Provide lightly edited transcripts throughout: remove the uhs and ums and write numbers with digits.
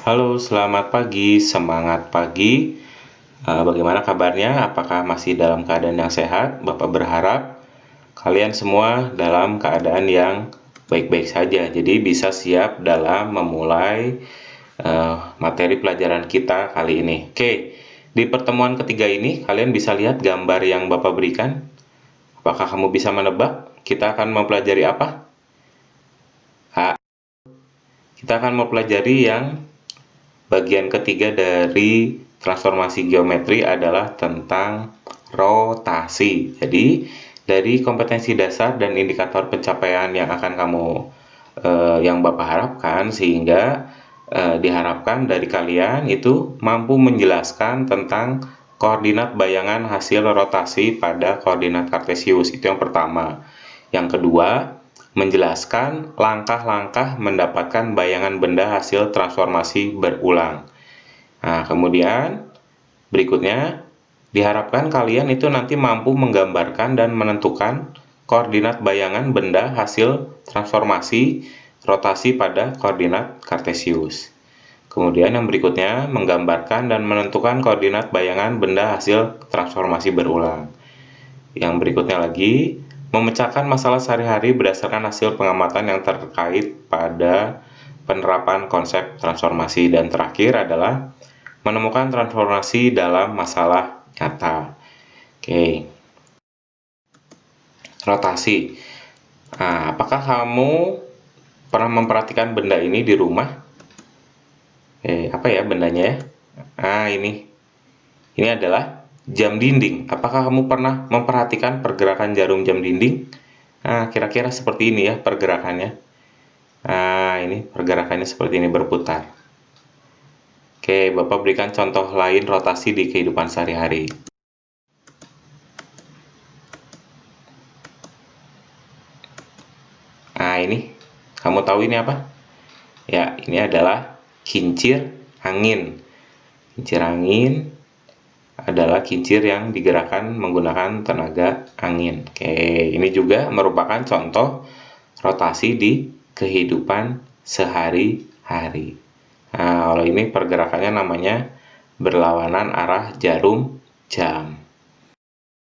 Halo, selamat pagi, semangat pagi. Bagaimana kabarnya? Apakah masih dalam keadaan yang sehat? Bapak berharap kalian semua dalam keadaan yang baik-baik saja. Jadi bisa siap dalam memulai materi pelajaran kita kali ini. Oke, di pertemuan ketiga ini kalian bisa lihat gambar yang Bapak berikan. Apakah kamu bisa menebak? Kita akan mempelajari apa? Kita akan mempelajari yang bagian ketiga dari transformasi geometri adalah tentang rotasi. Jadi, dari kompetensi dasar dan indikator pencapaian yang akan yang Bapak harapkan, sehingga diharapkan dari kalian itu mampu menjelaskan tentang koordinat bayangan hasil rotasi pada koordinat kartesius. Itu yang pertama. Yang kedua, menjelaskan langkah-langkah mendapatkan bayangan benda hasil transformasi berulang. Nah, kemudian berikutnya diharapkan kalian itu nanti mampu menggambarkan dan menentukan koordinat bayangan benda hasil transformasi rotasi pada koordinat kartesius. Kemudian yang berikutnya menggambarkan dan menentukan koordinat bayangan benda hasil transformasi berulang. Yang berikutnya lagi, memecahkan masalah sehari-hari berdasarkan hasil pengamatan yang terkait pada penerapan konsep transformasi. Dan terakhir adalah menemukan transformasi dalam masalah nyata. Oke, rotasi. Nah, apakah kamu pernah memperhatikan benda ini di rumah? Apa ya bendanya ya? Ini adalah jam dinding. Apakah kamu pernah memperhatikan pergerakan jarum jam dinding? Nah, kira-kira seperti ini ya pergerakannya. Nah, ini pergerakannya seperti ini berputar. Oke, Bapak berikan contoh lain rotasi di kehidupan sehari-hari. Nah, ini. Kamu tahu ini apa? Ya, ini adalah kincir angin. Kincir angin adalah kincir yang digerakkan menggunakan tenaga angin. Oke, ini juga merupakan contoh rotasi di kehidupan sehari-hari. Nah, kalau ini pergerakannya namanya berlawanan arah jarum jam.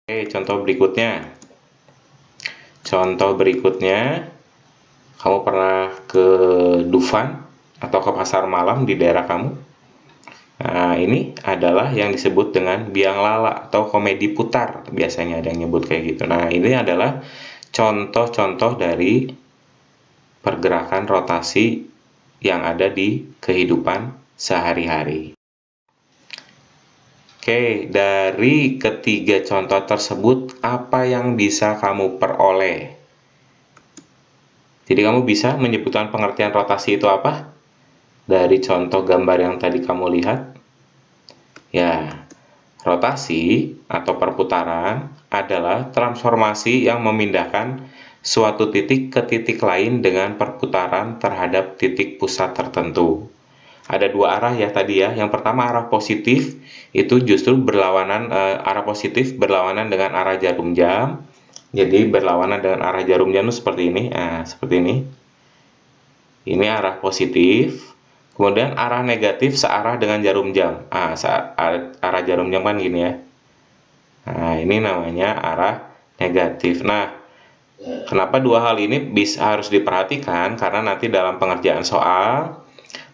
Oke, contoh berikutnya. Contoh berikutnya, kamu pernah ke Dufan atau ke pasar malam di daerah kamu? Nah, ini adalah yang disebut dengan biang lala atau komedi putar. Biasanya ada yang nyebut kayak gitu. Nah, ini adalah contoh-contoh dari pergerakan rotasi yang ada di kehidupan sehari-hari. Oke, dari ketiga contoh tersebut, apa yang bisa kamu peroleh? Jadi, kamu bisa menyebutkan pengertian rotasi itu apa? Dari contoh gambar yang tadi kamu lihat. Ya, rotasi atau perputaran adalah transformasi yang memindahkan suatu titik ke titik lain dengan perputaran terhadap titik pusat tertentu. Ada dua arah ya tadi ya. Yang pertama arah positif itu justru berlawanan arah positif berlawanan dengan arah jarum jam. Jadi berlawanan dengan arah jarum jam itu seperti ini. Nah, seperti ini. Ini arah positif. Kemudian arah negatif searah dengan jarum jam. Arah jarum jam kan gini ya. Nah, ini namanya arah negatif. Nah, kenapa dua hal ini harus diperhatikan? Karena nanti dalam pengerjaan soal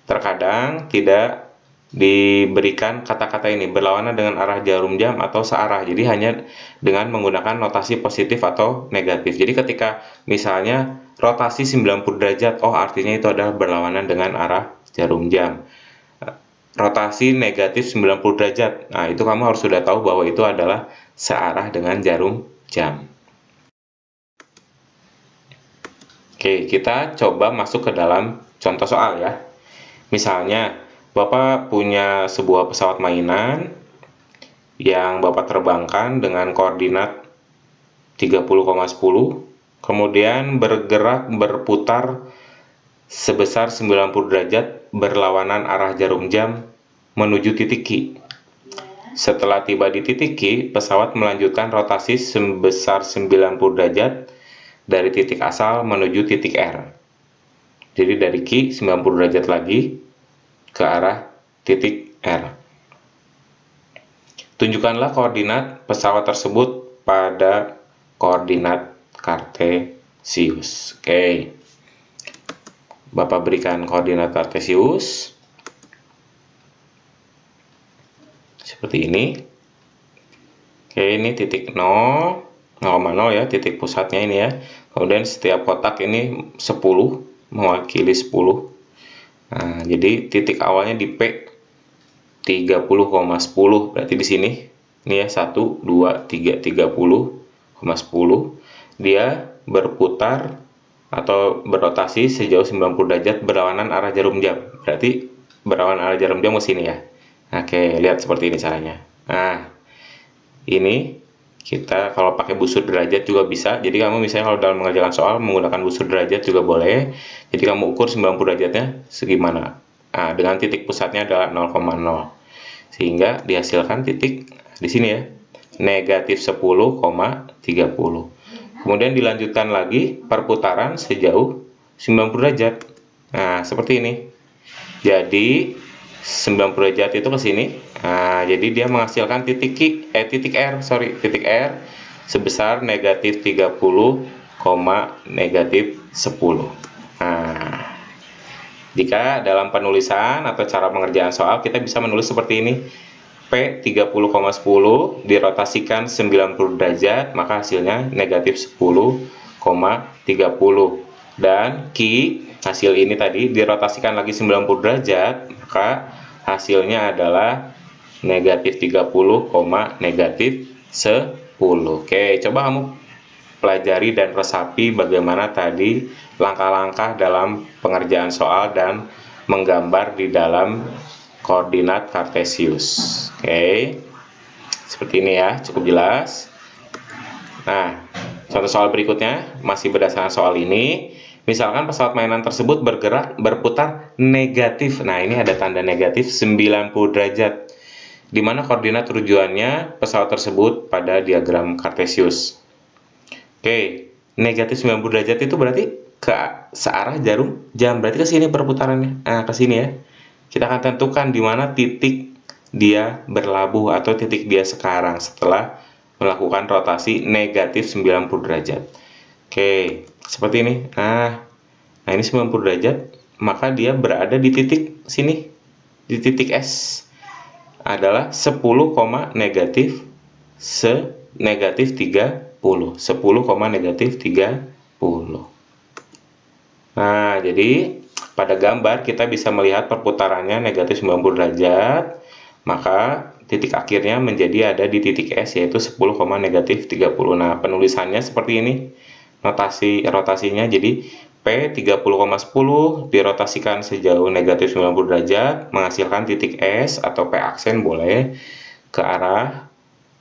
terkadang tidak diberikan kata-kata ini berlawanan dengan arah jarum jam atau searah. Jadi hanya dengan menggunakan notasi positif atau negatif. Jadi ketika misalnya rotasi 90 derajat, oh artinya itu adalah berlawanan dengan arah jarum jam. Rotasi negatif 90 derajat. Nah, itu kamu harus sudah tahu bahwa itu adalah searah dengan jarum jam. Oke, kita coba masuk ke dalam contoh soal ya. Misalnya, Bapak punya sebuah pesawat mainan yang Bapak terbangkan dengan koordinat 30,10, kemudian berputar sebesar 90 derajat berlawanan arah jarum jam menuju titik Q. Setelah tiba di titik Q, pesawat melanjutkan rotasi sebesar 90 derajat dari titik asal menuju titik R. Jadi dari Q 90 derajat lagi, ke arah titik R. Tunjukkanlah koordinat pesawat tersebut pada koordinat kartesius. Oke. Bapak berikan koordinat kartesius. Seperti ini. Oke, ini titik 0, 0,0 ya, titik pusatnya ini ya. Kemudian setiap kotak ini 10, mewakili 10. Nah, jadi titik awalnya di P 30,10, berarti di sini. Ini ya, 1, 2, 3, 30,10. Dia berputar atau berotasi sejauh 90 derajat berlawanan arah jarum jam. Berarti berlawanan arah jarum jam ke sini ya. Oke, lihat seperti ini caranya. Nah, ini kita kalau pakai busur derajat juga bisa. Jadi kamu misalnya kalau dalam mengerjakan soal menggunakan busur derajat juga boleh. Jadi kamu ukur 90 derajatnya segimana. Nah, dengan titik pusatnya adalah 0,0. Sehingga dihasilkan titik di sini ya, negatif 10,30. Kemudian dilanjutkan lagi perputaran sejauh 90 derajat. Nah, seperti ini. Jadi 90 derajat itu ke sini. Nah, jadi dia menghasilkan titik R sebesar negatif 30, negatif 10. Nah, jika dalam penulisan atau cara pengerjaan soal kita bisa menulis seperti ini. P 30,10 dirotasikan 90 derajat, maka hasilnya negatif 10,30. Dan Q, hasil ini tadi dirotasikan lagi 90 derajat, maka hasilnya adalah negatif 30, negatif 10. Oke, coba kamu pelajari dan resapi bagaimana tadi langkah-langkah dalam pengerjaan soal dan menggambar di dalam koordinat kartesius. Oke, seperti ini ya, cukup jelas. Nah, contoh soal berikutnya masih berdasarkan soal ini. Misalkan pesawat mainan tersebut berputar negatif. Nah, ini ada tanda negatif 90 derajat. Di mana koordinat tujuannya pesawat tersebut pada diagram kartesius. Oke, negatif 90 derajat itu berarti ke searah jarum jam. Berarti ke sini perputarannya. Nah, ke sini ya. Kita akan tentukan di mana titik dia berlabuh atau titik dia sekarang setelah melakukan rotasi negatif 90 derajat. Oke, seperti ini. Nah ini 90 derajat, maka dia berada di titik sini. Di titik S adalah 10, negatif negatif 30. 10, negatif 30. Nah, jadi pada gambar kita bisa melihat perputarannya negatif 90 derajat, maka titik akhirnya menjadi ada di titik S yaitu 10, negatif 30. Nah, penulisannya seperti ini. Rotasinya jadi P 30,10 dirotasikan sejauh negatif 90 derajat menghasilkan titik S atau P aksen boleh ke arah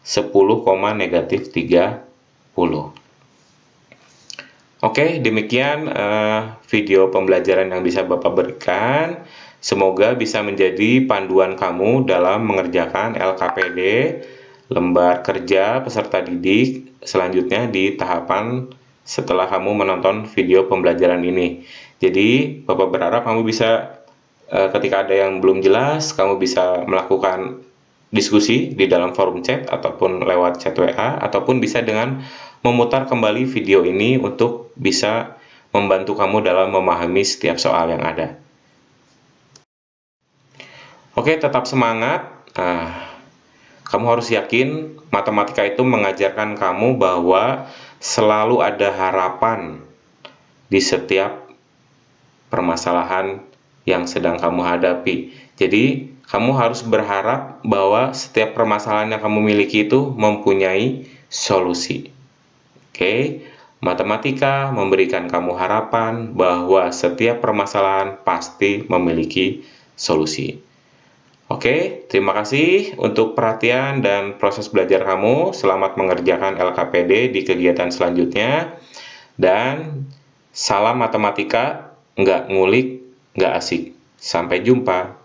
10, negatif 30. Oke, demikian video pembelajaran yang bisa Bapak berikan. Semoga bisa menjadi panduan kamu dalam mengerjakan LKPD, lembar kerja peserta didik, selanjutnya di tahapan setelah kamu menonton video pembelajaran ini. Jadi, Bapak berharap kamu bisa, ketika ada yang belum jelas, kamu bisa melakukan diskusi di dalam forum chat ataupun lewat chat WA, ataupun bisa dengan memutar kembali video ini untuk bisa membantu kamu dalam memahami setiap soal yang ada. Oke, tetap semangat. Kamu harus yakin matematika itu mengajarkan kamu bahwa selalu ada harapan di setiap permasalahan yang sedang kamu hadapi. Jadi, kamu harus berharap bahwa setiap permasalahan yang kamu miliki itu mempunyai solusi. Oke, matematika memberikan kamu harapan bahwa setiap permasalahan pasti memiliki solusi. Oke, terima kasih untuk perhatian dan proses belajar kamu. Selamat mengerjakan LKPD di kegiatan selanjutnya. Dan salam matematika, nggak ngulik, nggak asik. Sampai jumpa.